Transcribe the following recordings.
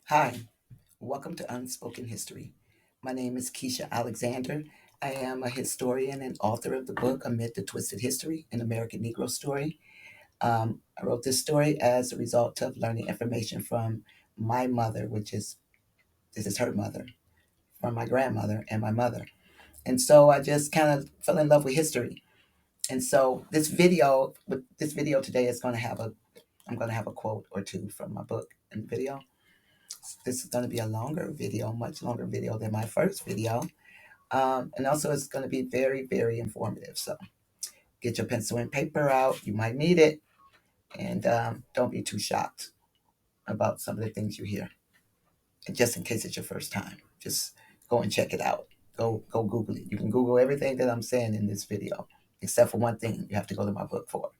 Hi, welcome to Unspoken History. My name is Keisha Alexander. I am a historian and author of the book Amid the Twisted History, an American Negro Story. I wrote this story as a result of learning information from my mother, this is her mother, from my grandmother and my mother. And so I just kind of fell in love with history. And so this video today is going to have I'm going to have a quote or two from my book in the video. This is going to be a longer video, much longer video than my first video. And also, it's going to be very, very informative. So get your pencil and paper out. You might need it. And don't be too shocked about some of the things you hear. And just in case it's your first time, just go and check it out. Go Google it. You can Google everything that I'm saying in this video, except for one thing you have to go to my book for.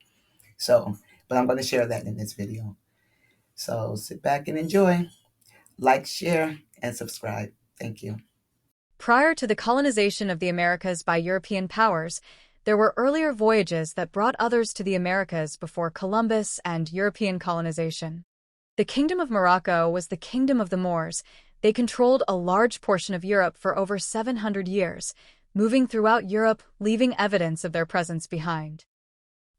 So, but I'm going to share that in this video. So sit back and enjoy. Like, share, and subscribe. Thank you. Prior to the colonization of the Americas by European powers, there were earlier voyages that brought others to the Americas before Columbus and European colonization. The Kingdom of Morocco was the kingdom of the Moors. They controlled a large portion of Europe for over 700 years, moving throughout Europe, leaving evidence of their presence behind.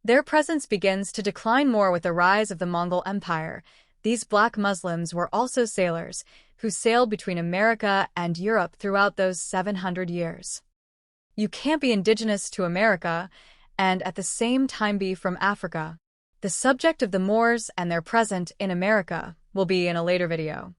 Their presence begins to decline more with the rise of the Mongol Empire. These black Muslims were also sailors, who sailed between America and Europe throughout those 700 years. You can't be indigenous to America and at the same time be from Africa. The subject of the Moors and their presence in America will be in a later video.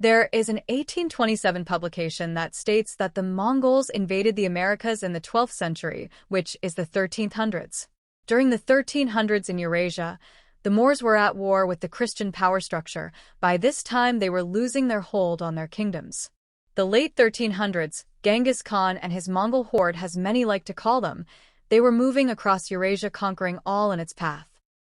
There is an 1827 publication that states that the Mongols invaded the Americas in the 12th century, which is the 1300s. During the 1300s in Eurasia, the Moors were at war with the Christian power structure. By this time, they were losing their hold on their kingdoms. The late 1300s, Genghis Khan and his Mongol horde, as many like to call them, they were moving across Eurasia, conquering all in its path.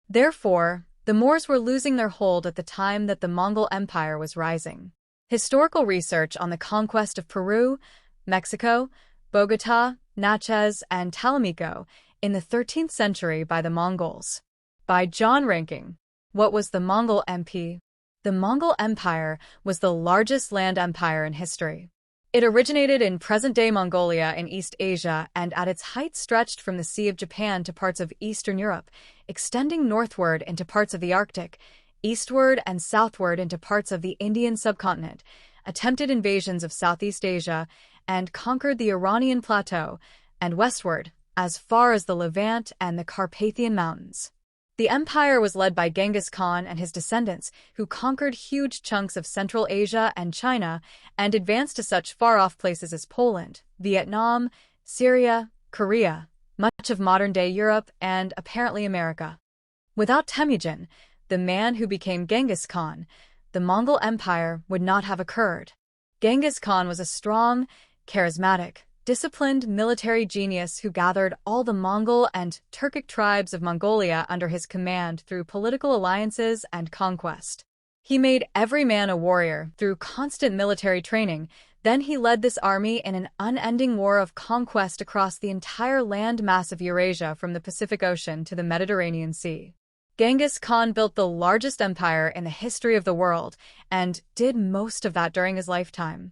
Therefore, the Moors were losing their hold at the time that the Mongol Empire was rising. Historical research on the conquest of Peru, Mexico, Bogota, Natchez, and Talamico in the 13th century by the Mongols. By John Ranking. What was the Mongol MP? The Mongol Empire was the largest land empire in history. It originated in present-day Mongolia in East Asia and at its height stretched from the Sea of Japan to parts of Eastern Europe, extending northward into parts of the Arctic, eastward and southward into parts of the Indian subcontinent, attempted invasions of Southeast Asia, and conquered the Iranian plateau, and westward, as far as the Levant and the Carpathian Mountains. The empire was led by Genghis Khan and his descendants, who conquered huge chunks of Central Asia and China and advanced to such far-off places as Poland, Vietnam, Syria, Korea, much of modern-day Europe, and apparently America. Without Temujin, the man who became Genghis Khan, the Mongol Empire would not have occurred. Genghis Khan was a strong, charismatic, disciplined military genius who gathered all the Mongol and Turkic tribes of Mongolia under his command through political alliances and conquest. He made every man a warrior through constant military training. Then he led this army in an unending war of conquest across the entire land mass of Eurasia from the Pacific Ocean to the Mediterranean Sea. Genghis Khan built the largest empire in the history of the world and did most of that during his lifetime.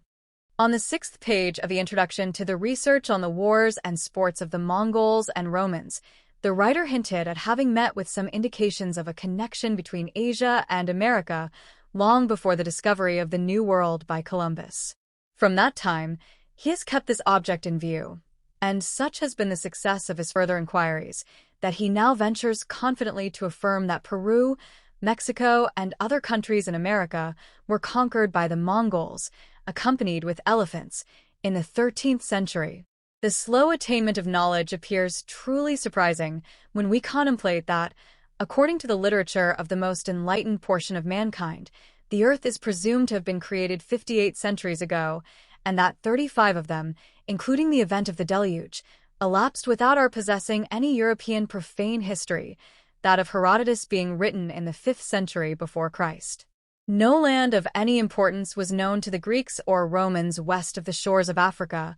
On the 6th page of the introduction to the research on the wars and sports of the Mongols and Romans, the writer hinted at having met with some indications of a connection between Asia and America long before the discovery of the New World by Columbus. From that time, he has kept this object in view, and such has been the success of his further inquiries that he now ventures confidently to affirm that Peru, Mexico, and other countries in America were conquered by the Mongols, accompanied with elephants, in the 13th century. The slow attainment of knowledge appears truly surprising when we contemplate that, according to the literature of the most enlightened portion of mankind, the Earth is presumed to have been created 58 centuries ago, and that 35 of them, including the event of the deluge, elapsed without our possessing any European profane history, that of Herodotus being written in the 5th century before Christ. No land of any importance was known to the Greeks or Romans west of the shores of Africa.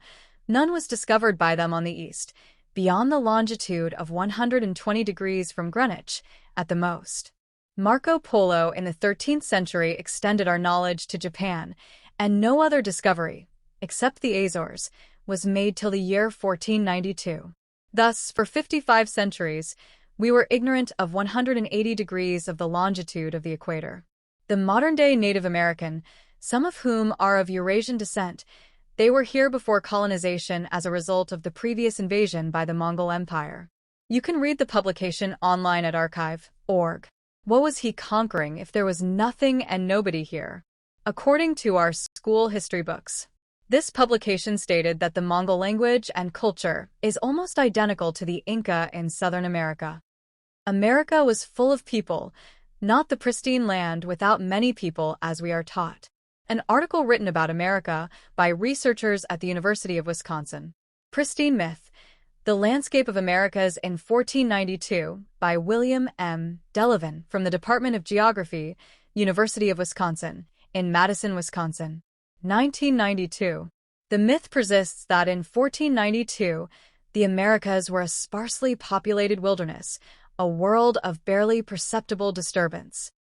None was discovered by them on the east, beyond the longitude of 120 degrees from Greenwich, at the most. Marco Polo in the 13th century extended our knowledge to Japan, and no other discovery, except the Azores, was made till the year 1492. Thus, for 55 centuries, we were ignorant of 180 degrees of the longitude of the equator. The modern-day Native American, some of whom are of Eurasian descent, they were here before colonization as a result of the previous invasion by the Mongol Empire. You can read the publication online at archive.org. What was he conquering if there was nothing and nobody here? According to our school history books, this publication stated that the Mongol language and culture is almost identical to the Inca in Southern America. America was full of people, not the pristine land without many people as we are taught. An article written about America by researchers at the University of Wisconsin. Pristine Myth: The Landscape of Americas in 1492 by William M. Delavan from the Department of Geography, University of Wisconsin, in Madison, Wisconsin. 1992. The myth persists that in 1492, the Americas were a sparsely populated wilderness, a world of barely perceptible disturbance.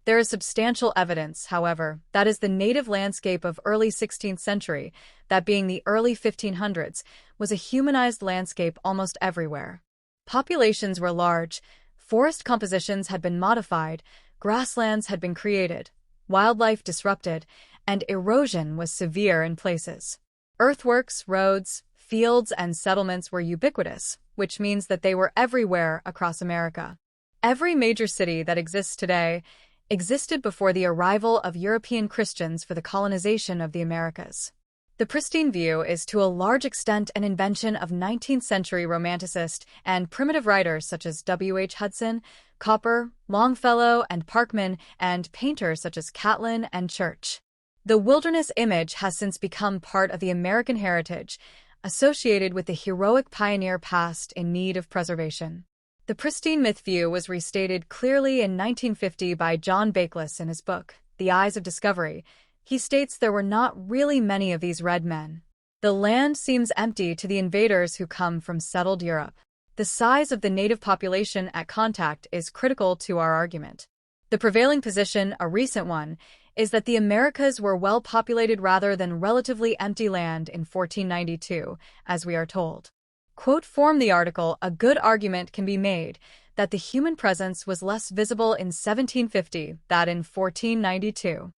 There is substantial evidence, however, that is the native landscape of early 16th century, that being the early 1500s, was a humanized landscape almost everywhere. Populations were large, forest compositions had been modified, grasslands had been created, wildlife disrupted, and erosion was severe in places. Earthworks, roads, fields, and settlements were ubiquitous, which means that they were everywhere across America. Every major city that exists today existed before the arrival of European Christians for the colonization of the Americas. The pristine view is to a large extent an invention of 19th-century Romanticist and primitive writers such as W.H. Hudson, Copper, Longfellow, and Parkman, and painters such as Catlin and Church. The wilderness image has since become part of the American heritage, associated with the heroic pioneer past in need of preservation. The pristine myth view was restated clearly in 1950 by John Bakeless in his book, The Eyes of Discovery. He states there were not really many of these red men. The land seems empty to the invaders who come from settled Europe. The size of the native population at contact is critical to our argument. The prevailing position, a recent one, is that the Americas were well populated rather than relatively empty land in 1492, as we are told. Quote from the article, a good argument can be made that the human presence was less visible in 1750 than in 1492.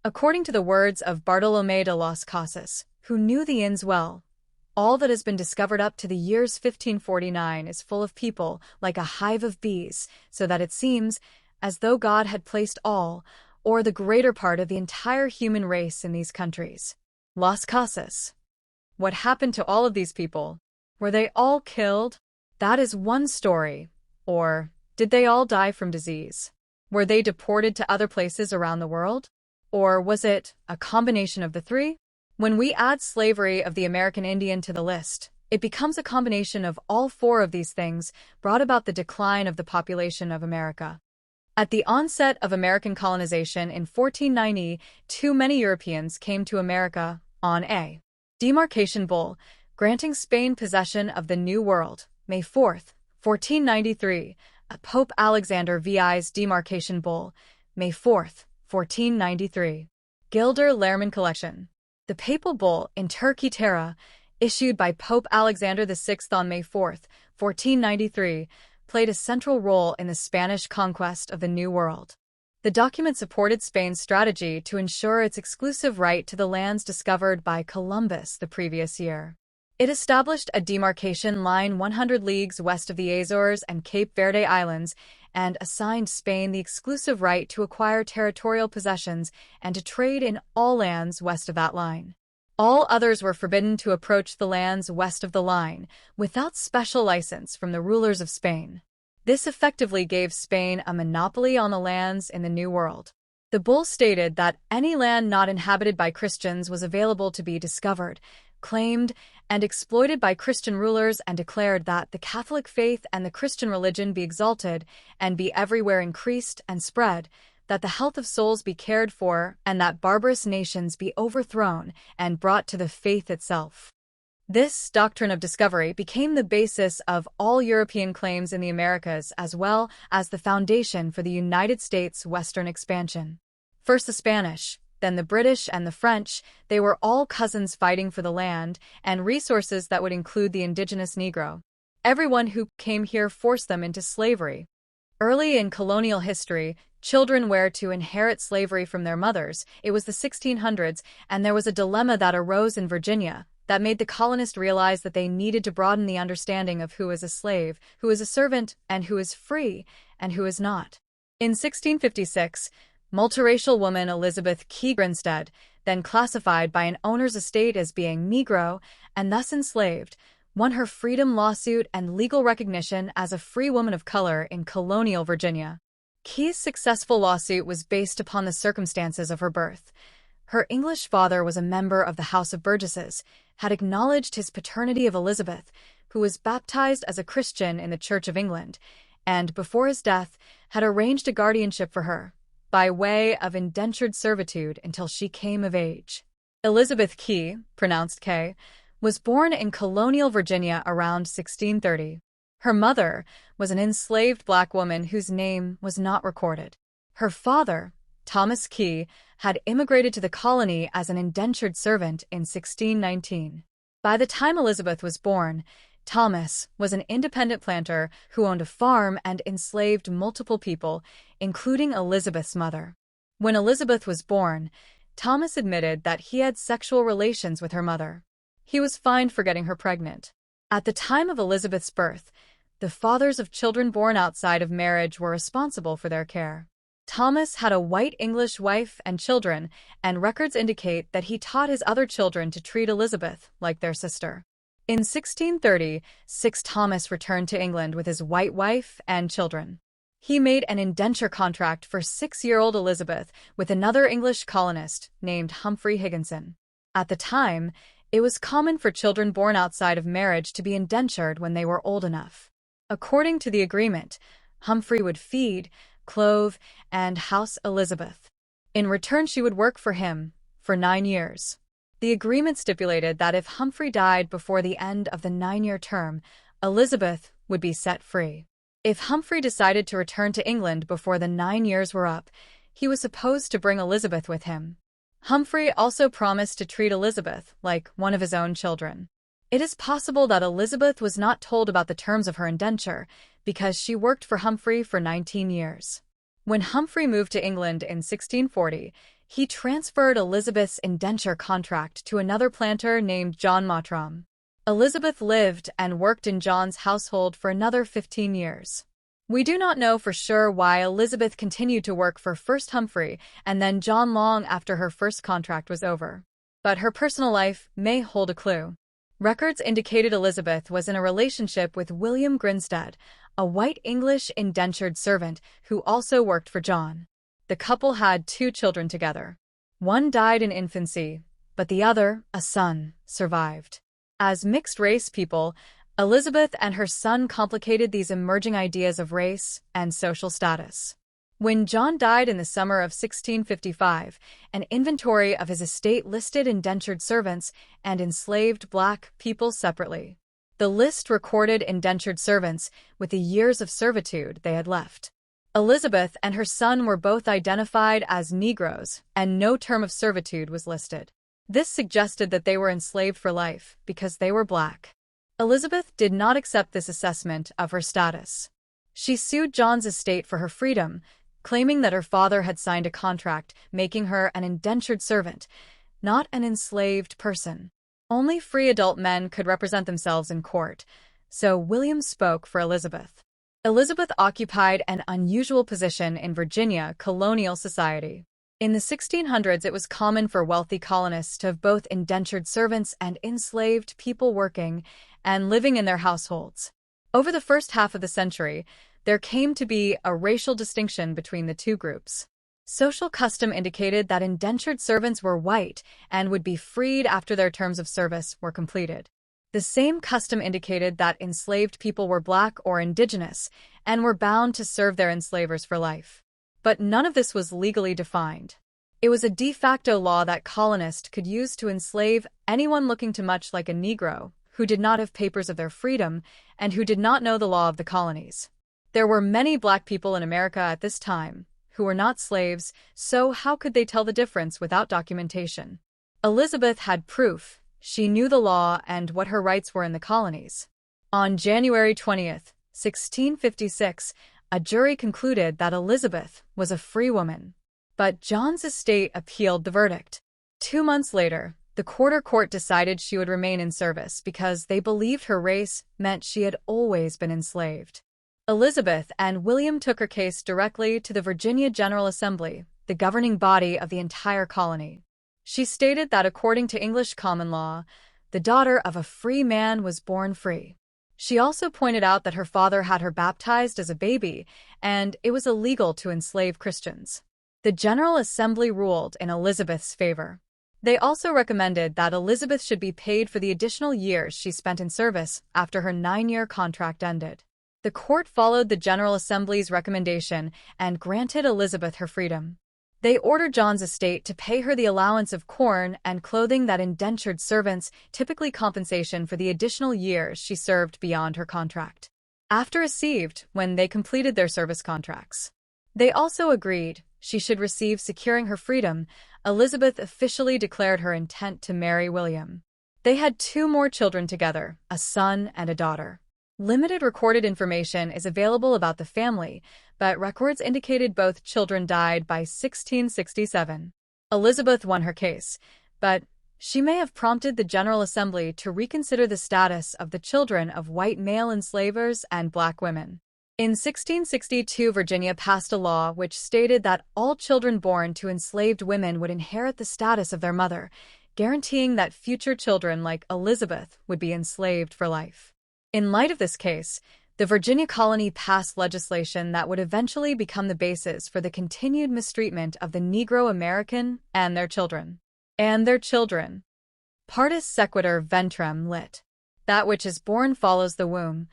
According to the words of Bartolomé de las Casas, who knew the inns well, all that has been discovered up to the years 1549 is full of people, like a hive of bees, so that it seems as though God had placed all, or the greater part of the entire human race in these countries. Las Casas. What happened to all of these people? Were they all killed? That is one story. Or, did they all die from disease? Were they deported to other places around the world? Or was it a combination of the three? When we add slavery of the American Indian to the list, it becomes a combination of all four of these things brought about the decline of the population of America. At the onset of American colonization in 1490, too many Europeans came to America on a demarcation bull, granting Spain possession of the New World, May 4, 1493, Pope Alexander VI's demarcation bull, May 4, 1493. Gilder Lehrman Collection. The papal bull in Turkey Terra, issued by Pope Alexander VI on May 4, 1493, played a central role in the Spanish conquest of the New World. The document supported Spain's strategy to ensure its exclusive right to the lands discovered by Columbus the previous year. It established a demarcation line 100 leagues west of the Azores and Cape Verde Islands and assigned Spain the exclusive right to acquire territorial possessions and to trade in all lands west of that line. All others were forbidden to approach the lands west of the line without special license from the rulers of Spain. This effectively gave Spain a monopoly on the lands in the New World. The bull stated that any land not inhabited by Christians was available to be discovered, claimed, and exploited by Christian rulers, and declared that the Catholic faith and the Christian religion be exalted and be everywhere increased and spread, that the health of souls be cared for, and that barbarous nations be overthrown and brought to the faith itself. This doctrine of discovery became the basis of all European claims in the Americas as well as the foundation for the United States' western expansion. First the Spanish, then the British and the French, they were all cousins fighting for the land and resources that would include the indigenous Negro. Everyone who came here forced them into slavery. Early in colonial history, children were to inherit slavery from their mothers. It was the 1600s, and there was a dilemma that arose in Virginia that made the colonists realize that they needed to broaden the understanding of who is a slave, who is a servant, and who is free, and who is not. In 1656, multiracial woman Elizabeth Key Grinstead, then classified by an owner's estate as being Negro and thus enslaved, won her freedom lawsuit and legal recognition as a free woman of color in colonial Virginia. Key's successful lawsuit was based upon the circumstances of her birth. Her English father was a member of the House of Burgesses, had acknowledged his paternity of Elizabeth, who was baptized as a Christian in the Church of England, and before his death had arranged a guardianship for her, by way of indentured servitude until she came of age. Elizabeth Key, pronounced K, was born in colonial Virginia around 1630. Her mother was an enslaved black woman whose name was not recorded. Her father, Thomas Key, had immigrated to the colony as an indentured servant in 1619. By the time Elizabeth was born, Thomas was an independent planter who owned a farm and enslaved multiple people, including Elizabeth's mother. When Elizabeth was born, Thomas admitted that he had sexual relations with her mother. He was fined for getting her pregnant. At the time of Elizabeth's birth, the fathers of children born outside of marriage were responsible for their care. Thomas had a white English wife and children, and records indicate that he taught his other children to treat Elizabeth like their sister. In 1636, Thomas returned to England with his white wife and children. He made an indenture contract for 6-year-old Elizabeth with another English colonist named Humphrey Higginson. At the time, it was common for children born outside of marriage to be indentured when they were old enough. According to the agreement, Humphrey would feed, clothe, and house Elizabeth. In return, she would work for him for 9 years. The agreement stipulated that if Humphrey died before the end of the 9-year term, Elizabeth would be set free. If Humphrey decided to return to England before the 9 years were up, he was supposed to bring Elizabeth with him. Humphrey also promised to treat Elizabeth like one of his own children. It is possible that Elizabeth was not told about the terms of her indenture because she worked for Humphrey for 19 years. When Humphrey moved to England in 1640, he transferred Elizabeth's indenture contract to another planter named John Mottram. Elizabeth lived and worked in John's household for another 15 years. We do not know for sure why Elizabeth continued to work for first Humphrey and then John long after her first contract was over. But her personal life may hold a clue. Records indicated Elizabeth was in a relationship with William Grinstead, a white English indentured servant who also worked for John. The couple had 2 children together. One died in infancy, but the other, a son, survived. As mixed-race people, Elizabeth and her son complicated these emerging ideas of race and social status. When John died in the summer of 1655, an inventory of his estate listed indentured servants and enslaved black people separately. The list recorded indentured servants with the years of servitude they had left. Elizabeth and her son were both identified as Negroes, and no term of servitude was listed. This suggested that they were enslaved for life because they were black. Elizabeth did not accept this assessment of her status. She sued John's estate for her freedom, claiming that her father had signed a contract making her an indentured servant, not an enslaved person. Only free adult men could represent themselves in court, so William spoke for Elizabeth. Elizabeth occupied an unusual position in Virginia colonial society. In the 1600s, it was common for wealthy colonists to have both indentured servants and enslaved people working and living in their households. Over the first half of the century, there came to be a racial distinction between the two groups. Social custom indicated that indentured servants were white and would be freed after their terms of service were completed. The same custom indicated that enslaved people were black or indigenous and were bound to serve their enslavers for life. But none of this was legally defined. It was a de facto law that colonists could use to enslave anyone looking too much like a Negro, who did not have papers of their freedom and who did not know the law of the colonies. There were many black people in America at this time who were not slaves, so how could they tell the difference without documentation? Elizabeth had proof. She knew the law and what her rights were in the colonies. On January 20th, 1656, a jury concluded that Elizabeth was a free woman. But John's estate appealed the verdict. 2 months later, the quarter court decided she would remain in service because they believed her race meant she had always been enslaved. Elizabeth and William took her case directly to the Virginia General Assembly, the governing body of the entire colony. She stated that according to English common law, the daughter of a free man was born free. She also pointed out that her father had her baptized as a baby, and it was illegal to enslave Christians. The General Assembly ruled in Elizabeth's favor. They also recommended that Elizabeth should be paid for the additional years she spent in service after her 9-year contract ended. The court followed the General Assembly's recommendation and granted Elizabeth her freedom. They ordered John's estate to pay her the allowance of corn and clothing that indentured servants, typically compensation for the additional years she served beyond her contract, after received when they completed their service contracts. They also agreed she should receive securing her freedom. Elizabeth officially declared her intent to marry William. They had 2 more children together, a son and a daughter. Limited recorded information is available about the family, but records indicated both children died by 1667. Elizabeth won her case, but she may have prompted the General Assembly to reconsider the status of the children of white male enslavers and black women. In 1662, Virginia passed a law which stated that all children born to enslaved women would inherit the status of their mother, guaranteeing that future children like Elizabeth would be enslaved for life. In light of this case, the Virginia colony passed legislation that would eventually become the basis for the continued mistreatment of the Negro American and their children. Partus sequitur ventrem lit. That which is born follows the womb.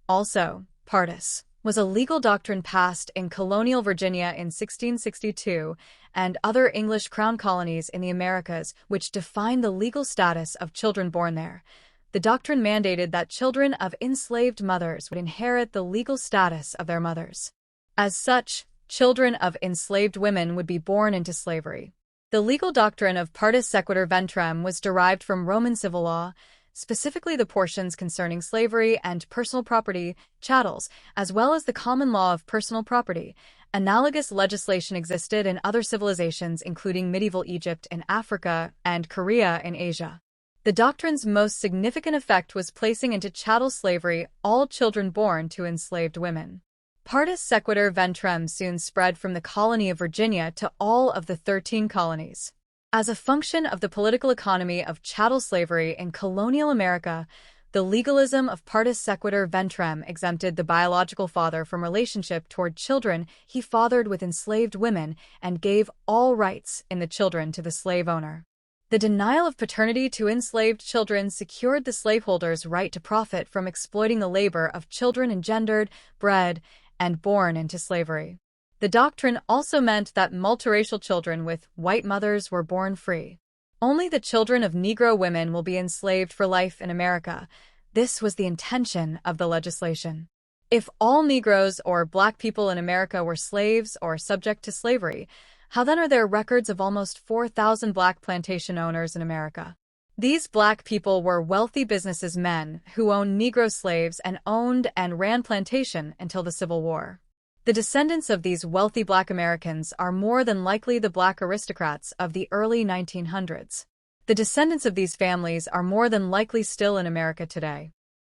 Also, partus was a legal doctrine passed in colonial Virginia in 1662 and other English crown colonies in the Americas, which defined the legal status of children born there. The doctrine mandated that children of enslaved mothers would inherit the legal status of their mothers. As such, children of enslaved women would be born into slavery. The legal doctrine of partus sequitur ventrem was derived from Roman civil law, specifically the portions concerning slavery and personal property, chattels, as well as the common law of personal property. Analogous legislation existed in other civilizations, including medieval Egypt in Africa and Korea in Asia. The doctrine's most significant effect was placing into chattel slavery all children born to enslaved women. Partus sequitur ventrem soon spread from the colony of Virginia to all of the 13 colonies. As a function of the political economy of chattel slavery in colonial America, the legalism of partus sequitur ventrem exempted the biological father from relationship toward children he fathered with enslaved women and gave all rights in the children to the slave owner. The denial of paternity to enslaved children secured the slaveholders' right to profit from exploiting the labor of children engendered, bred, and born into slavery. The doctrine also meant that multiracial children with white mothers were born free. Only the children of Negro women will be enslaved for life in America. This was the intention of the legislation. If all Negroes or black people in America were slaves or subject to slavery, how then are there records of almost 4,000 black plantation owners in America? These black people were wealthy businessmen who owned Negro slaves and owned and ran plantation until the Civil War. The descendants of these wealthy black Americans are more than likely the black aristocrats of the early 1900s. The descendants of these families are more than likely still in America today.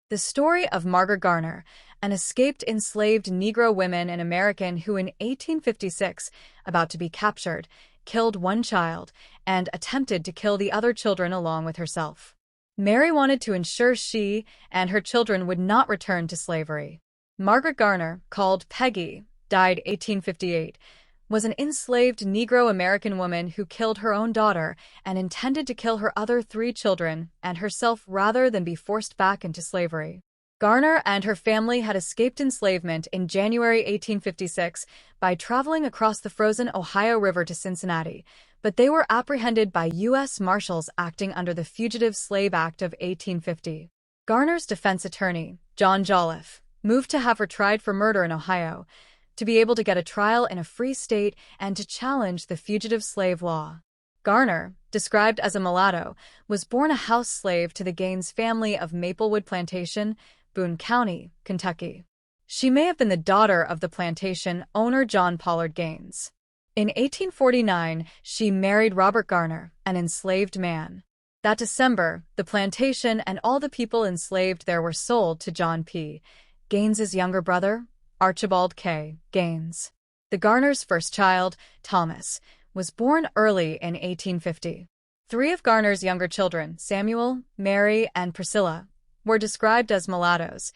The story of Margaret Garner, an escaped enslaved Negro woman and American who in 1856, about to be captured, killed one child and attempted to kill the other children along with herself. Mary wanted to ensure she and her children would not return to slavery. Margaret Garner, called Peggy, died 1858, was an enslaved Negro American woman who killed her own daughter and intended to kill her other 3 children and herself rather than be forced back into slavery. Garner and her family had escaped enslavement in January 1856 by traveling across the frozen Ohio River to Cincinnati, but they were apprehended by U.S. Marshals acting under the Fugitive Slave Act of 1850. Garner's defense attorney, John Jolliffe, moved to have her tried for murder in Ohio, to be able to get a trial in a free state and to challenge the fugitive slave law. Garner, described as a mulatto, was born a house slave to the Gaines family of Maplewood Plantation, Boone County, Kentucky. She may have been the daughter of the plantation owner John Pollard Gaines. In 1849, she married Robert Garner, an enslaved man. That December, the plantation and all the people enslaved there were sold to John P. Gaines's younger brother, Archibald K. Gaines. The Garners' first child, Thomas, was born early in 1850. Three of Garner's younger children, Samuel, Mary, and Priscilla, were described as mulattoes.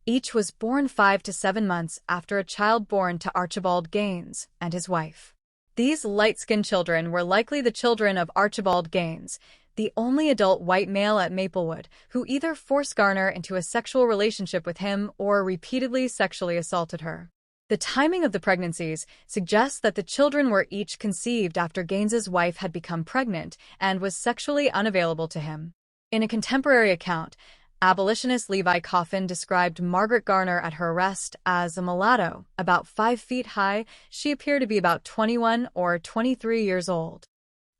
Each was born 5 to 7 months after a child born to Archibald Gaines and his wife. These light-skinned children were likely the children of Archibald Gaines, the only adult white male at Maplewood, who either forced Garner into a sexual relationship with him or repeatedly sexually assaulted her. The timing of the pregnancies suggests that the children were each conceived after Gaines's wife had become pregnant and was sexually unavailable to him. In a contemporary account, abolitionist Levi Coffin described Margaret Garner at her arrest as a mulatto, about 5 feet high. She appeared to be about 21 or 23 years old.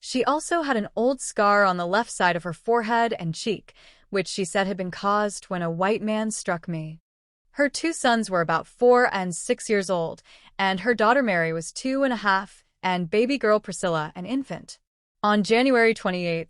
She also had an old scar on the left side of her forehead and cheek, which she said had been caused when a white man struck me. Her 2 sons were about 4 and 6 years old, and her daughter Mary was 2.5, and baby girl Priscilla an infant. On January 28,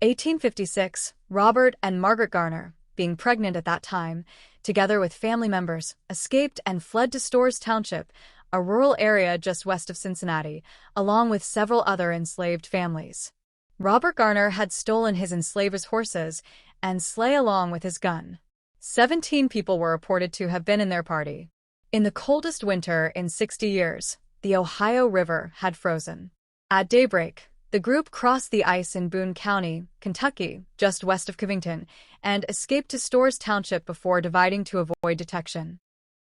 1856, Robert and Margaret Garner, being pregnant at that time, together with family members, escaped and fled to Storrs Township, a rural area just west of Cincinnati, along with several other enslaved families. Robert Garner had stolen his enslaver's horses and sleigh along with his gun. 17 people were reported to have been in their party. In the coldest winter in 60 years, the Ohio River had frozen. At daybreak, the group crossed the ice in Boone County, Kentucky, just west of Covington, and escaped to Storrs Township before dividing to avoid detection.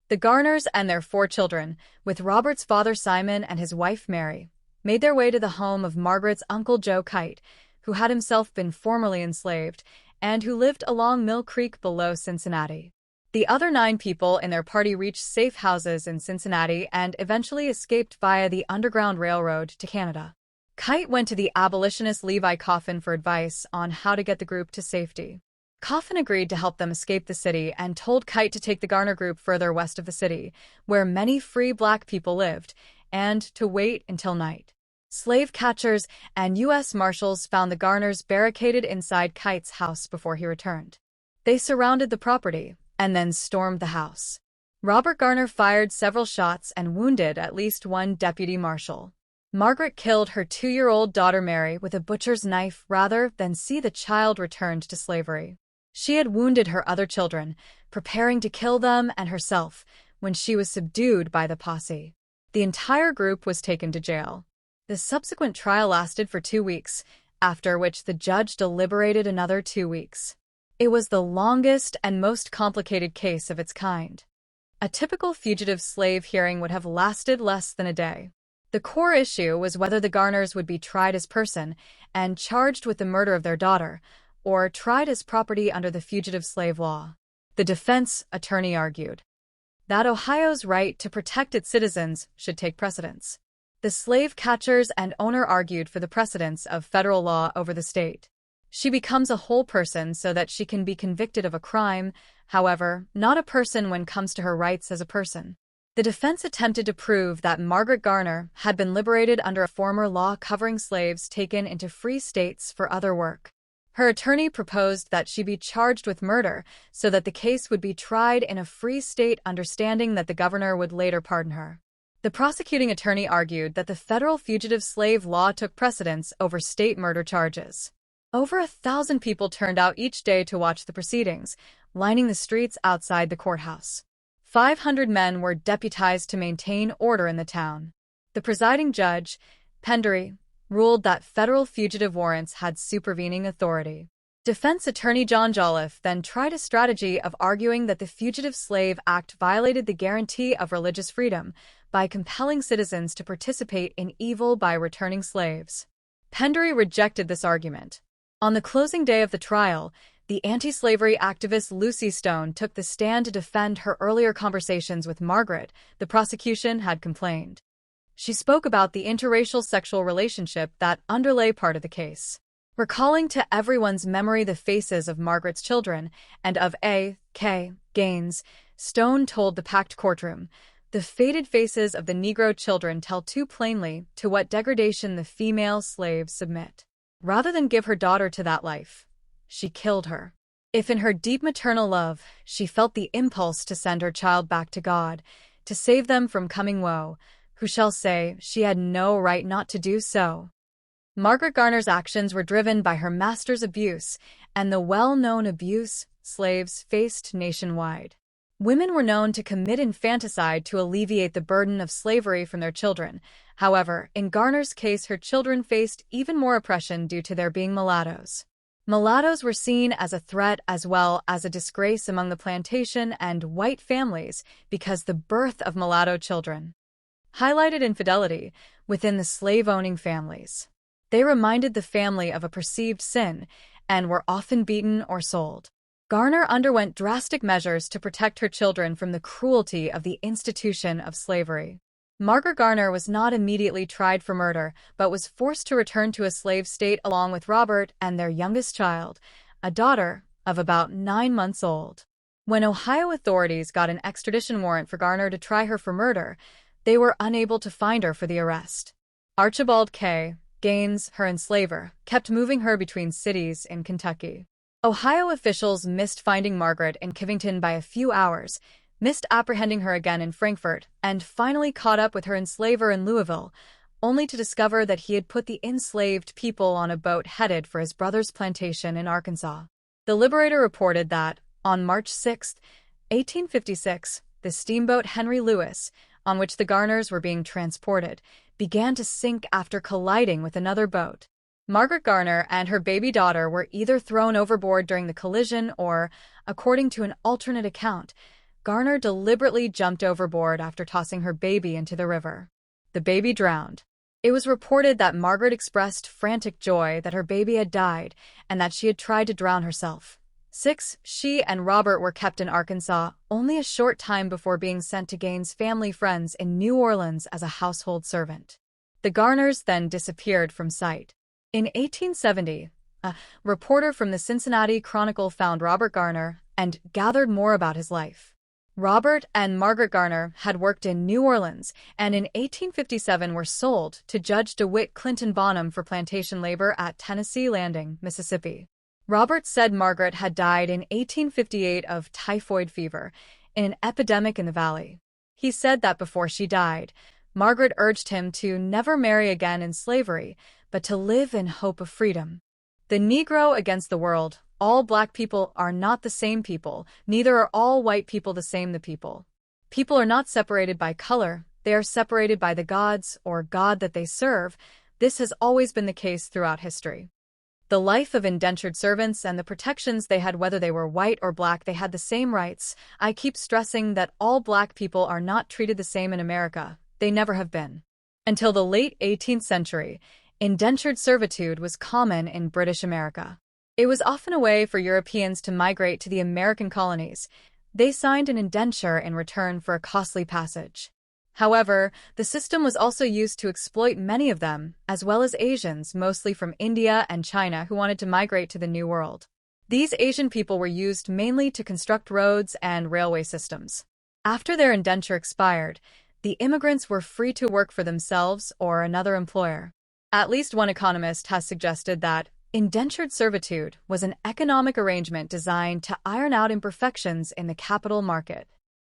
The Garners and their 4 children, with Robert's father Simon and his wife Mary, made their way to the home of Margaret's uncle Joe Kite, who had himself been formerly enslaved, and who lived along Mill Creek below Cincinnati. The other 9 people in their party reached safe houses in Cincinnati and eventually escaped via the Underground Railroad to Canada. Kite went to the abolitionist Levi Coffin for advice on how to get the group to safety. Coffin agreed to help them escape the city and told Kite to take the Garner group further west of the city, where many free black people lived, and to wait until night. Slave catchers and U.S. Marshals found the Garners barricaded inside Kite's house before he returned. They surrounded the property and then stormed the house. Robert Garner fired several shots and wounded at least 1 deputy marshal. Margaret killed her 2-year-old daughter Mary with a butcher's knife rather than see the child returned to slavery. She had wounded her other children, preparing to kill them and herself, when she was subdued by the posse. The entire group was taken to jail. The subsequent trial lasted for 2 weeks, after which the judge deliberated another 2 weeks. It was the longest and most complicated case of its kind. A typical fugitive slave hearing would have lasted less than a day. The core issue was whether the Garners would be tried as person and charged with the murder of their daughter, or tried as property under the fugitive slave law. The defense attorney argued that Ohio's right to protect its citizens should take precedence. The slave catchers and owner argued for the precedence of federal law over the state. She becomes a whole person so that she can be convicted of a crime, however, not a person when it comes to her rights as a person. The defense attempted to prove that Margaret Garner had been liberated under a former law covering slaves taken into free states for other work. Her attorney proposed that she be charged with murder so that the case would be tried in a free state, understanding that the governor would later pardon her. The prosecuting attorney argued that the federal fugitive slave law took precedence over state murder charges. Over 1,000 people turned out each day to watch the proceedings, lining the streets outside the courthouse. 500 men were deputized to maintain order in the town. The presiding judge, Pendery, ruled that federal fugitive warrants had supervening authority. Defense attorney John Jolliffe then tried a strategy of arguing that the Fugitive Slave Act violated the guarantee of religious freedom by compelling citizens to participate in evil by returning slaves. Pendery rejected this argument. On the closing day of the trial, the anti-slavery activist Lucy Stone took the stand to defend her earlier conversations with Margaret, the prosecution had complained. She spoke about the interracial sexual relationship that underlay part of the case. Recalling to everyone's memory the faces of Margaret's children and of A.K. Gaines, Stone told the packed courtroom, "The faded faces of the Negro children tell too plainly to what degradation the female slaves submit. Rather than give her daughter to that life, she killed her. If in her deep maternal love she felt the impulse to send her child back to God, to save them from coming woe, who shall say she had no right not to do so?" Margaret Garner's actions were driven by her master's abuse and the well-known abuse slaves faced nationwide. Women were known to commit infanticide to alleviate the burden of slavery from their children. However, in Garner's case, her children faced even more oppression due to their being mulattoes. Mulattoes were seen as a threat as well as a disgrace among the plantation and white families because the birth of mulatto children highlighted infidelity within the slave-owning families. They reminded the family of a perceived sin and were often beaten or sold. Garner underwent drastic measures to protect her children from the cruelty of the institution of slavery. Margaret Garner was not immediately tried for murder, but was forced to return to a slave state along with Robert and their youngest child, a daughter of about 9 months old. When Ohio authorities got an extradition warrant for Garner to try her for murder, they were unable to find her for the arrest. Archibald K. Gaines, her enslaver, kept moving her between cities in Kentucky. Ohio officials missed finding Margaret in Covington by a few hours, missed apprehending her again in Frankfort, and finally caught up with her enslaver in Louisville, only to discover that he had put the enslaved people on a boat headed for his brother's plantation in Arkansas. The Liberator reported that, on March 6, 1856, the steamboat Henry Louis, on which the Garners were being transported, began to sink after colliding with another boat. Margaret Garner and her baby daughter were either thrown overboard during the collision or, according to an alternate account, Garner deliberately jumped overboard after tossing her baby into the river. The baby drowned. It was reported that Margaret expressed frantic joy that her baby had died and that she had tried to drown herself. She and Robert were kept in Arkansas only a short time before being sent to Gaines' family friends in New Orleans as a household servant. The Garners then disappeared from sight. In 1870, a reporter from the Cincinnati Chronicle found Robert Garner and gathered more about his life. Robert and Margaret Garner had worked in New Orleans and in 1857 were sold to Judge DeWitt Clinton Bonham for plantation labor at Tennessee Landing, Mississippi. Robert said Margaret had died in 1858 of typhoid fever, in an epidemic in the valley. He said that before she died, Margaret urged him to never marry again in slavery, but to live in hope of freedom. The Negro against the world. All black people are not the same people, neither are all white people the same the people. People are not separated by color, they are separated by the gods or God that they serve. This has always been the case throughout history. The life of indentured servants and the protections they had, whether they were white or black, they had the same rights. I keep stressing that all black people are not treated the same in America. They never have been. Until the late 18th century, indentured servitude was common in British America. It was often a way for Europeans to migrate to the American colonies. They signed an indenture in return for a costly passage. However, the system was also used to exploit many of them, as well as Asians, mostly from India and China, who wanted to migrate to the New World. These Asian people were used mainly to construct roads and railway systems. After their indenture expired, the immigrants were free to work for themselves or another employer. At least one economist has suggested that indentured servitude was an economic arrangement designed to iron out imperfections in the capital market.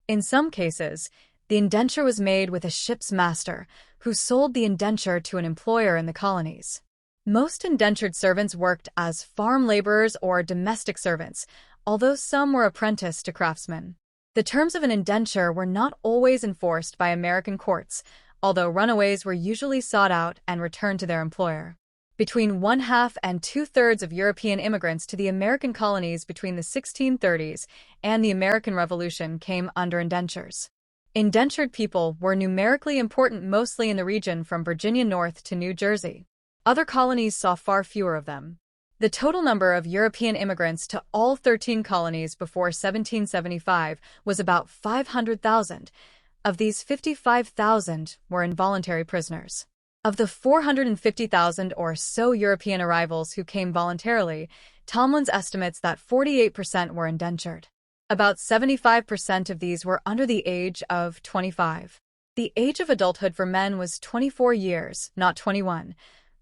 In some cases, the indenture was made with a ship's master, who sold the indenture to an employer in the colonies. Most indentured servants worked as farm laborers or domestic servants, although some were apprenticed to craftsmen. The terms of an indenture were not always enforced by American courts, although runaways were usually sought out and returned to their employer. Between 1/2 and 2/3 of European immigrants to the American colonies between the 1630s and the American Revolution came under indentures. Indentured people were numerically important mostly in the region from Virginia north to New Jersey. Other colonies saw far fewer of them. The total number of European immigrants to all 13 colonies before 1775 was about 500,000. Of these, 55,000 were involuntary prisoners. Of the 450,000 or so European arrivals who came voluntarily, Tomlins estimates that 48% were indentured. About 75% of these were under the age of 25. The age of adulthood for men was 24 years, not 21.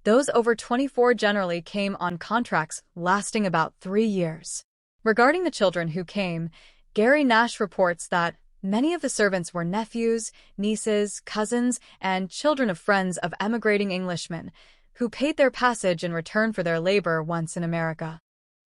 Those over 24 generally came on contracts lasting about 3 years. Regarding the children who came, Gary Nash reports that many of the servants were nephews, nieces, cousins, and children of friends of emigrating Englishmen, who paid their passage in return for their labor once in America.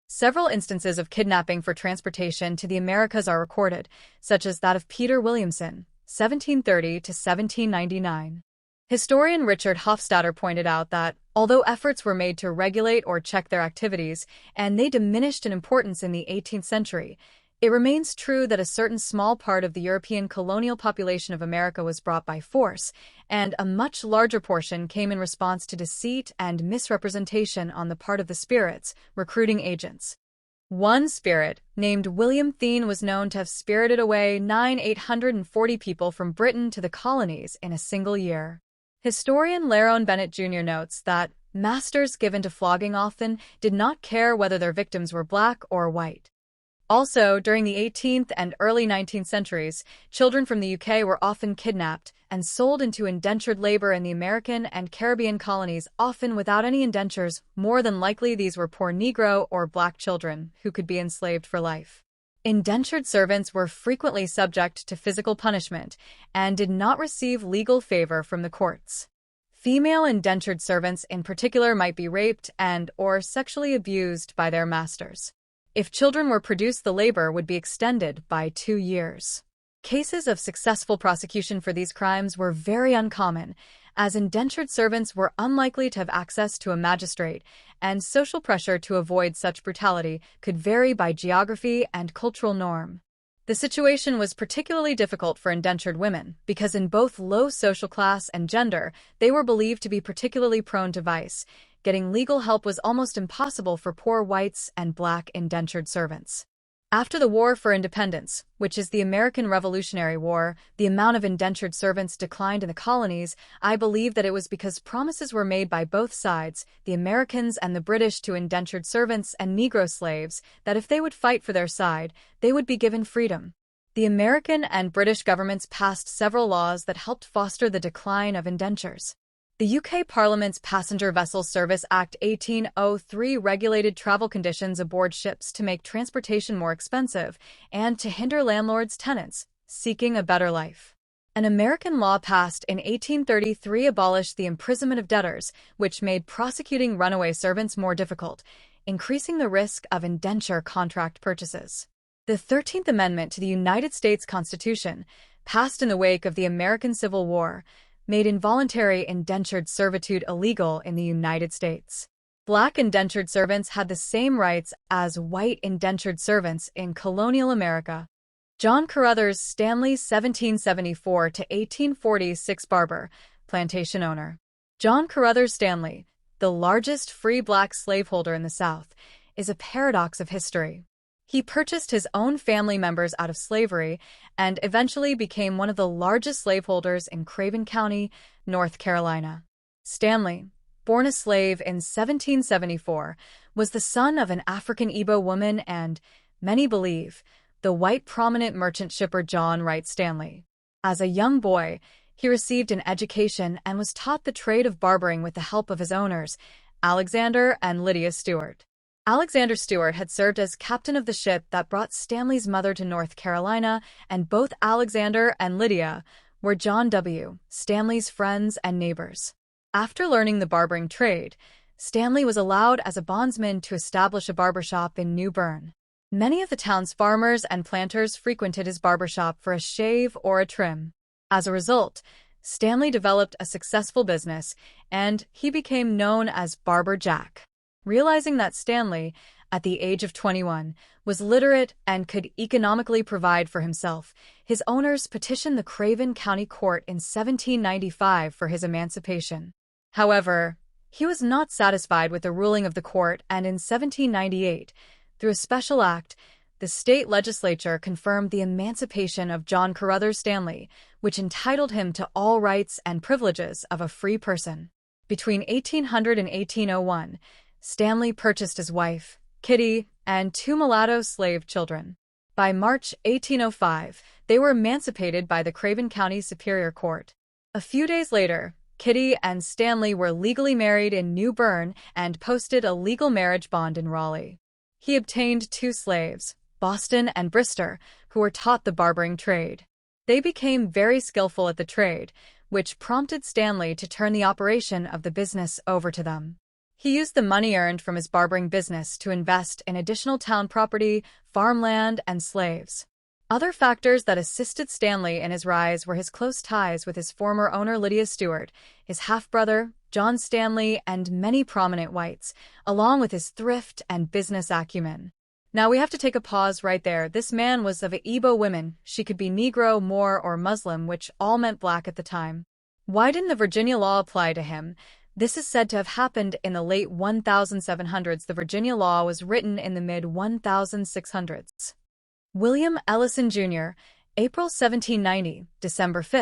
Several instances of kidnapping for transportation to the Americas are recorded, such as that of Peter Williamson, 1730 to 1799. Historian Richard Hofstadter pointed out that, although efforts were made to regulate or check their activities, and they diminished in importance in the 18th century, it remains true that a certain small part of the European colonial population of America was brought by force, and a much larger portion came in response to deceit and misrepresentation on the part of the spirits, recruiting agents. One spirit, named William Thien, was known to have spirited away 840 people from Britain to the colonies in a single year. Historian Lerone Bennett Jr. notes that masters given to flogging often did not care whether their victims were black or white. Also, during the 18th and early 19th centuries, children from the UK were often kidnapped and sold into indentured labor in the American and Caribbean colonies, often without any indentures. More than likely, these were poor Negro or black children who could be enslaved for life. Indentured servants were frequently subject to physical punishment and did not receive legal favor from the courts. Female indentured servants in particular might be raped and/or sexually abused by their masters. If children were produced, the labor would be extended by 2 years. Cases of successful prosecution for these crimes were very uncommon, as indentured servants were unlikely to have access to a magistrate, and social pressure to avoid such brutality could vary by geography and cultural norm. The situation was particularly difficult for indentured women, because in both low social class and gender, they were believed to be particularly prone to vice. Getting legal help was almost impossible for poor whites and black indentured servants. After the War for Independence, which is the American Revolutionary War, the amount of indentured servants declined in the colonies. I believe that it was because promises were made by both sides, the Americans and the British, to indentured servants and Negro slaves, that if they would fight for their side, they would be given freedom. The American and British governments passed several laws that helped foster the decline of indentures. The UK Parliament's Passenger Vessel Service Act 1803 regulated travel conditions aboard ships to make transportation more expensive and to hinder landlords' tenants seeking a better life. An American law passed in 1833 abolished the imprisonment of debtors, which made prosecuting runaway servants more difficult, increasing the risk of indenture contract purchases. The 13th Amendment to the United States Constitution, passed in the wake of the American Civil War, made involuntary indentured servitude illegal in the United States. Black indentured servants had the same rights as white indentured servants in colonial America. John Carruthers Stanley, 1774 to 1846, barber, plantation owner. John Carruthers Stanley, the largest free black slaveholder in the South, is a paradox of history. He purchased his own family members out of slavery and eventually became one of the largest slaveholders in Craven County, North Carolina. Stanley, born a slave in 1774, was the son of an African Igbo woman and, many believe, the white prominent merchant shipper John Wright Stanley. As a young boy, he received an education and was taught the trade of barbering with the help of his owners, Alexander and Lydia Stewart. Alexander Stewart had served as captain of the ship that brought Stanley's mother to North Carolina, and both Alexander and Lydia were John W. Stanley's friends and neighbors. After learning the barbering trade, Stanley was allowed as a bondsman to establish a barbershop in New Bern. Many of the town's farmers and planters frequented his barbershop for a shave or a trim. As a result, Stanley developed a successful business, and he became known as Barber Jack. Realizing that Stanley, at the age of 21, was literate and could economically provide for himself, his owners petitioned the Craven County Court in 1795 for his emancipation. However, He was not satisfied with the ruling of the court, and in 1798, through a special act, the state legislature confirmed the emancipation of John Carruthers Stanley, which entitled him to all rights and privileges of a free person. Between 1800 and 1801, Stanley purchased his wife, Kitty, and two mulatto slave children. By March 1805, they were emancipated by the Craven County Superior Court. A few days later, Kitty and Stanley were legally married in New Bern and posted a legal marriage bond in Raleigh. He obtained two slaves, Boston and Brister, who were taught the barbering trade. They became very skillful at the trade, which prompted Stanley to turn the operation of the business over to them. He used the money earned from his barbering business to invest in additional town property, farmland, and slaves. Other factors that assisted Stanley in his rise were his close ties with his former owner Lydia Stewart, his half-brother, John Stanley, and many prominent whites, along with his thrift and business acumen. Now we have to take a pause right there. This man was of Igbo women. She could be Negro, Moor, or Muslim, which all meant black at the time. Why didn't the Virginia law apply to him? This is said to have happened in the late 1700s. The Virginia law was written in the mid-1600s. William Ellison, Jr., April 1790, December 5,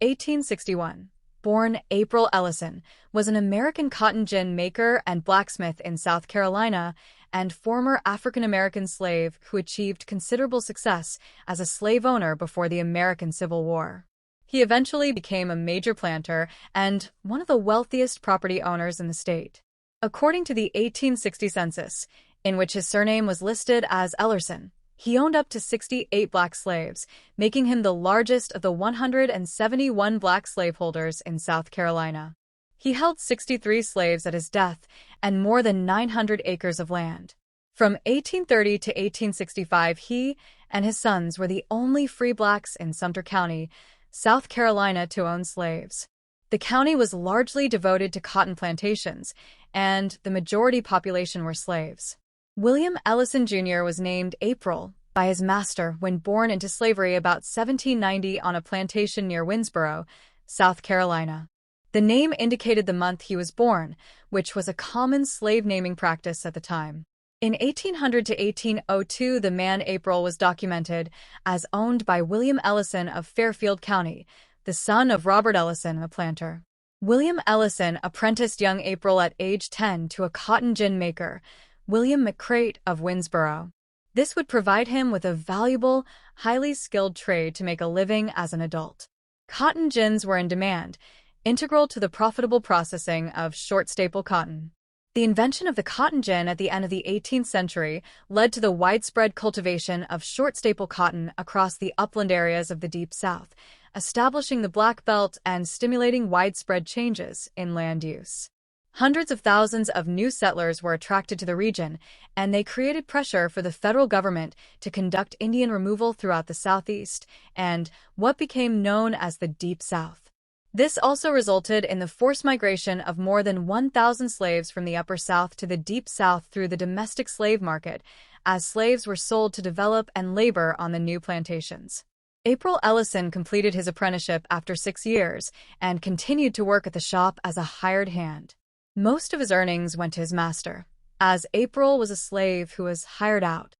1861. Born April Ellison, was an American cotton gin maker and blacksmith in South Carolina and former African-American slave who achieved considerable success as a slave owner before the American Civil War. He eventually became a major planter and one of the wealthiest property owners in the state. According to the 1860 census, in which his surname was listed as Ellerson, he owned up to 68 black slaves, making him the largest of the 171 black slaveholders in South Carolina. He held 63 slaves at his death and more than 900 acres of land. From 1830 to 1865, he and his sons were the only free blacks in Sumter County, South Carolina, to own slaves. The county was largely devoted to cotton plantations, and the majority population were slaves. William Ellison, Jr. was named April by his master when born into slavery about 1790 on a plantation near Winnsboro, South Carolina. The name indicated the month he was born, which was a common slave naming practice at the time. In 1800 to 1802, the man April was documented as owned by William Ellison of Fairfield County, the son of Robert Ellison, a planter. William Ellison apprenticed young April at age 10 to a cotton gin maker, William McCrate of Winnsboro. This would provide him with a valuable, highly skilled trade to make a living as an adult. Cotton gins were in demand, integral to the profitable processing of short staple cotton. The invention of the cotton gin at the end of the 18th century led to the widespread cultivation of short staple cotton across the upland areas of the Deep South, establishing the Black Belt and stimulating widespread changes in land use. Hundreds of thousands of new settlers were attracted to the region, and they created pressure for the federal government to conduct Indian removal throughout the Southeast and what became known as the Deep South. This also resulted in the forced migration of more than 1,000 slaves from the Upper South to the Deep South through the domestic slave market, as slaves were sold to develop and labor on the new plantations. April Ellison completed his apprenticeship after 6 years and continued to work at the shop as a hired hand. Most of his earnings went to his master, as April was a slave who was hired out.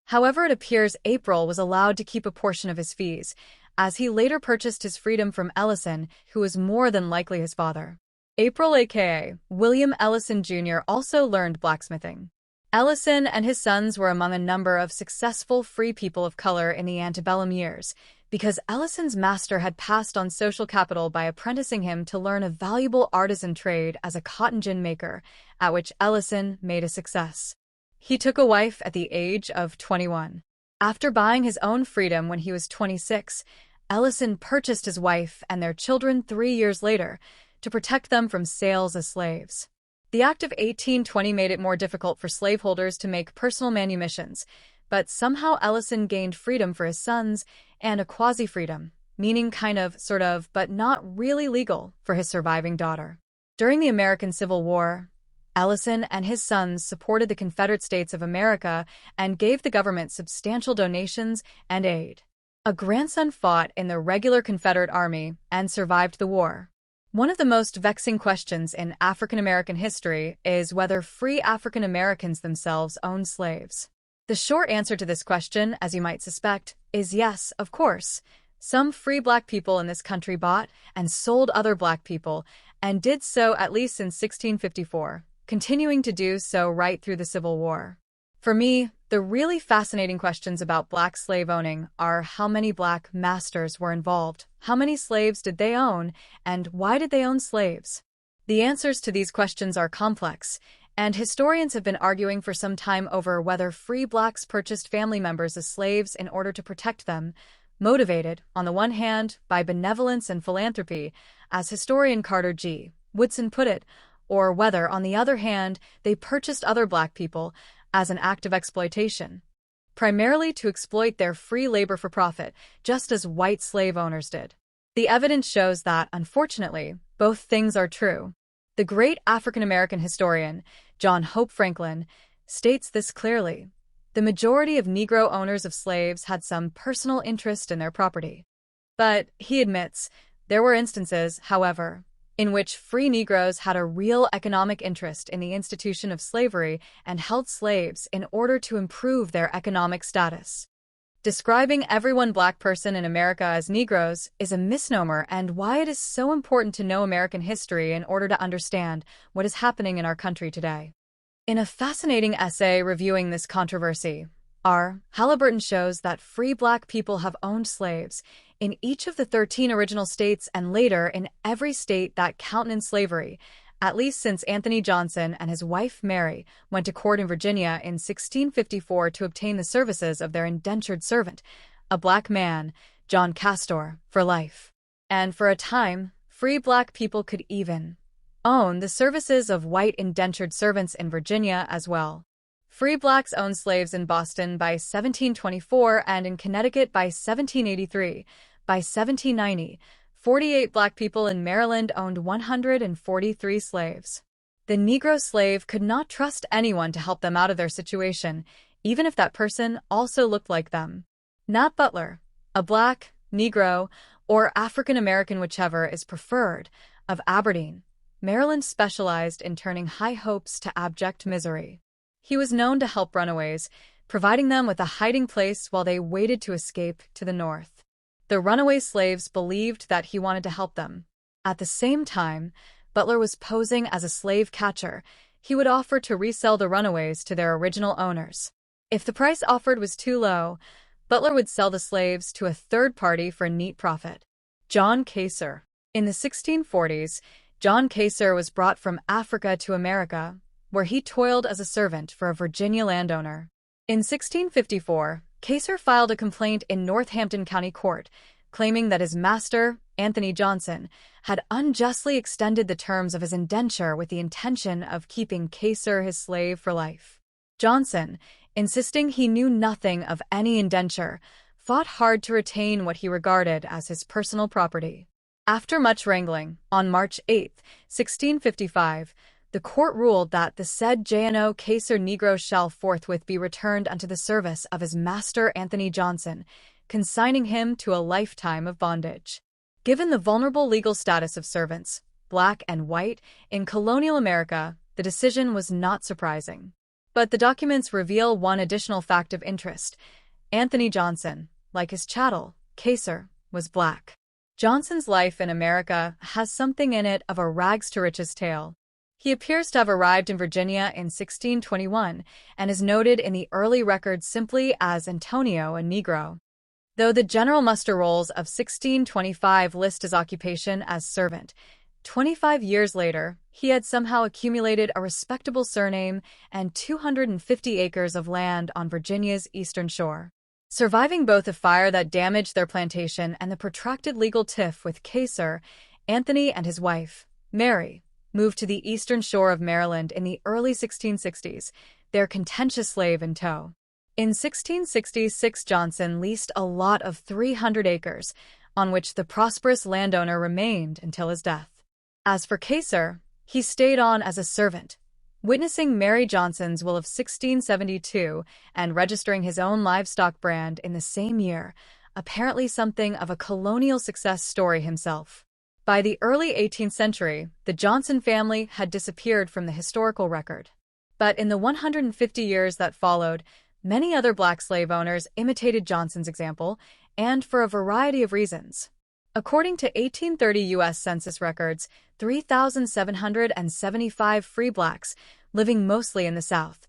However, it appears April was allowed to keep a portion of his fees, as he later purchased his freedom from Ellison, who was more than likely his father. April, aka William Ellison, Jr., also learned blacksmithing. Ellison and his sons were among a number of successful free people of color in the antebellum years, because Ellison's master had passed on social capital by apprenticing him to learn a valuable artisan trade as a cotton gin maker, at which Ellison made a success. He took a wife at the age of 21. After buying his own freedom when he was 26, Ellison purchased his wife and their children 3 years later to protect them from sales as slaves. The Act of 1820 made it more difficult for slaveholders to make personal manumissions, but somehow Ellison gained freedom for his sons and a quasi-freedom, meaning kind of, sort of, but not really legal, for his surviving daughter. During the American Civil War, Ellison and his sons supported the Confederate States of America and gave the government substantial donations and aid. A grandson fought in the regular Confederate Army and survived the war. One of the most vexing questions in African American history is whether free African Americans themselves owned slaves. The short answer to this question, as you might suspect, is yes, of course. Some free black people in this country bought and sold other black people, and did so at least since 1654, continuing to do so right through the Civil War. For me, the really fascinating questions about black slave owning are how many black masters were involved, how many slaves did they own, and why did they own slaves? The answers to these questions are complex, and historians have been arguing for some time over whether free blacks purchased family members as slaves in order to protect them, motivated, on the one hand, by benevolence and philanthropy, as historian Carter G. Woodson put it, or whether, on the other hand, they purchased other black people as an act of exploitation, primarily to exploit their free labor for profit, just as white slave owners did. The evidence shows that, unfortunately, both things are true. The great African-American historian, John Hope Franklin, states this clearly. The majority of Negro owners of slaves had some personal interest in their property. But, he admits, there were instances, however, in which free Negroes had a real economic interest in the institution of slavery and held slaves in order to improve their economic status. Describing every one black person in America as Negroes is a misnomer, and why it is so important to know American history in order to understand what is happening in our country today. In a fascinating essay reviewing this controversy, R. Halliburton shows that free black people have owned slaves in each of the 13 original states and later in every state that countenance slavery, at least since Anthony Johnson and his wife Mary went to court in Virginia in 1654 to obtain the services of their indentured servant, a black man, John Castor, for life. And for a time, free black people could even own the services of white indentured servants in Virginia as well. Free blacks owned slaves in Boston by 1724 and in Connecticut by 1783. By 1790, 48 black people in Maryland owned 143 slaves. The Negro slave could not trust anyone to help them out of their situation, even if that person also looked like them. Nat Butler, a black, Negro, or African American, whichever is preferred, of Aberdeen, Maryland, specialized in turning high hopes to abject misery. He was known to help runaways, providing them with a hiding place while they waited to escape to the north. The runaway slaves believed that he wanted to help them. At the same time, Butler was posing as a slave catcher. He would offer to resell the runaways to their original owners. If the price offered was too low, Butler would sell the slaves to a third party for a neat profit. John Kacer. In the 1640s, John Kacer was brought from Africa to America, where he toiled as a servant for a Virginia landowner. In 1654, Kacer filed a complaint in Northampton County Court, claiming that his master, Anthony Johnson, had unjustly extended the terms of his indenture with the intention of keeping Kacer his slave for life. Johnson, insisting he knew nothing of any indenture, fought hard to retain what he regarded as his personal property. After much wrangling, on March 8, 1655, the court ruled that the said J.N.O. Kacer Negro shall forthwith be returned unto the service of his master Anthony Johnson, consigning him to a lifetime of bondage. Given the vulnerable legal status of servants, black and white, in colonial America, the decision was not surprising. But the documents reveal one additional fact of interest. Anthony Johnson, like his chattel, Kacer, was black. Johnson's life in America has something in it of a rags-to-riches tale. He appears to have arrived in Virginia in 1621 and is noted in the early records simply as Antonio, a Negro. Though the general muster rolls of 1625 list his occupation as servant, 25 years later, he had somehow accumulated a respectable surname and 250 acres of land on Virginia's eastern shore. Surviving both a fire that damaged their plantation and the protracted legal tiff with Kacer, Anthony and his wife, Mary, moved to the eastern shore of Maryland in the early 1660s, their contentious slave in tow. In 1666, Johnson leased a lot of 300 acres, on which the prosperous landowner remained until his death. As for Kacer, he stayed on as a servant, witnessing Mary Johnson's will of 1672 and registering his own livestock brand in the same year, apparently something of a colonial success story himself. By the early 18th century, the Johnson family had disappeared from the historical record. But in the 150 years that followed, many other black slave owners imitated Johnson's example, and for a variety of reasons. According to 1830 U.S. Census records, 3,775 free blacks, living mostly in the South,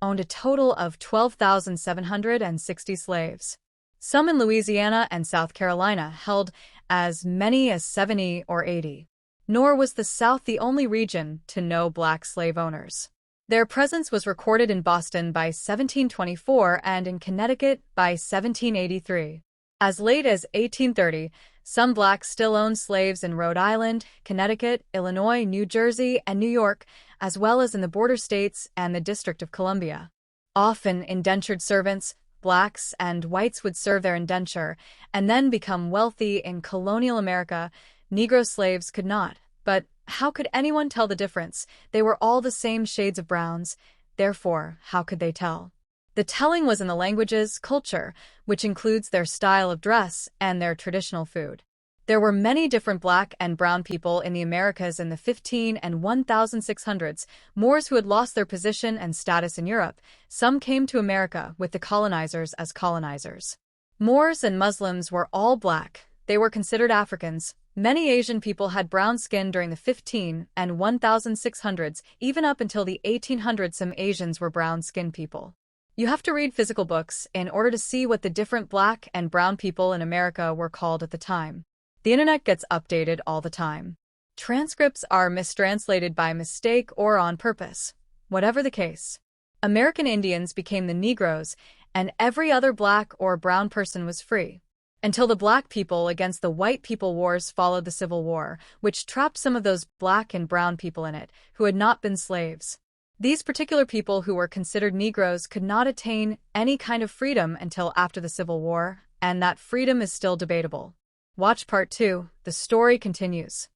owned a total of 12,760 slaves. Some in Louisiana and South Carolina held as many as 70 or 80. Nor was the South the only region to know black slave owners. Their presence was recorded in Boston by 1724 and in Connecticut by 1783. As late as 1830, some blacks still owned slaves in Rhode Island, Connecticut, Illinois, New Jersey, and New York, as well as in the border states and the District of Columbia. Often indentured servants, blacks and whites would serve their indenture and then become wealthy in colonial America. Negro slaves could not. But how could anyone tell the difference? They were all the same shades of browns. Therefore, how could they tell? The telling was in the language's culture, which includes their style of dress and their traditional food. There were many different black and brown people in the Americas in the 15 and 1600s, Moors who had lost their position and status in Europe. Some came to America with the colonizers as colonizers. Moors and Muslims were all black. They were considered Africans. Many Asian people had brown skin during the 15 and 1600s, even up until the 1800s some Asians were brown-skinned people. You have to read physical books in order to see what the different black and brown people in America were called at the time. The internet gets updated all the time. Transcripts are mistranslated by mistake or on purpose. Whatever the case, American Indians became the Negroes, and every other black or brown person was free. Until the black people against the white people wars followed the Civil War, which trapped some of those black and brown people in it, who had not been slaves. These particular people who were considered Negroes could not attain any kind of freedom until after the Civil War, and that freedom is still debatable. Watch Part 2. The story continues.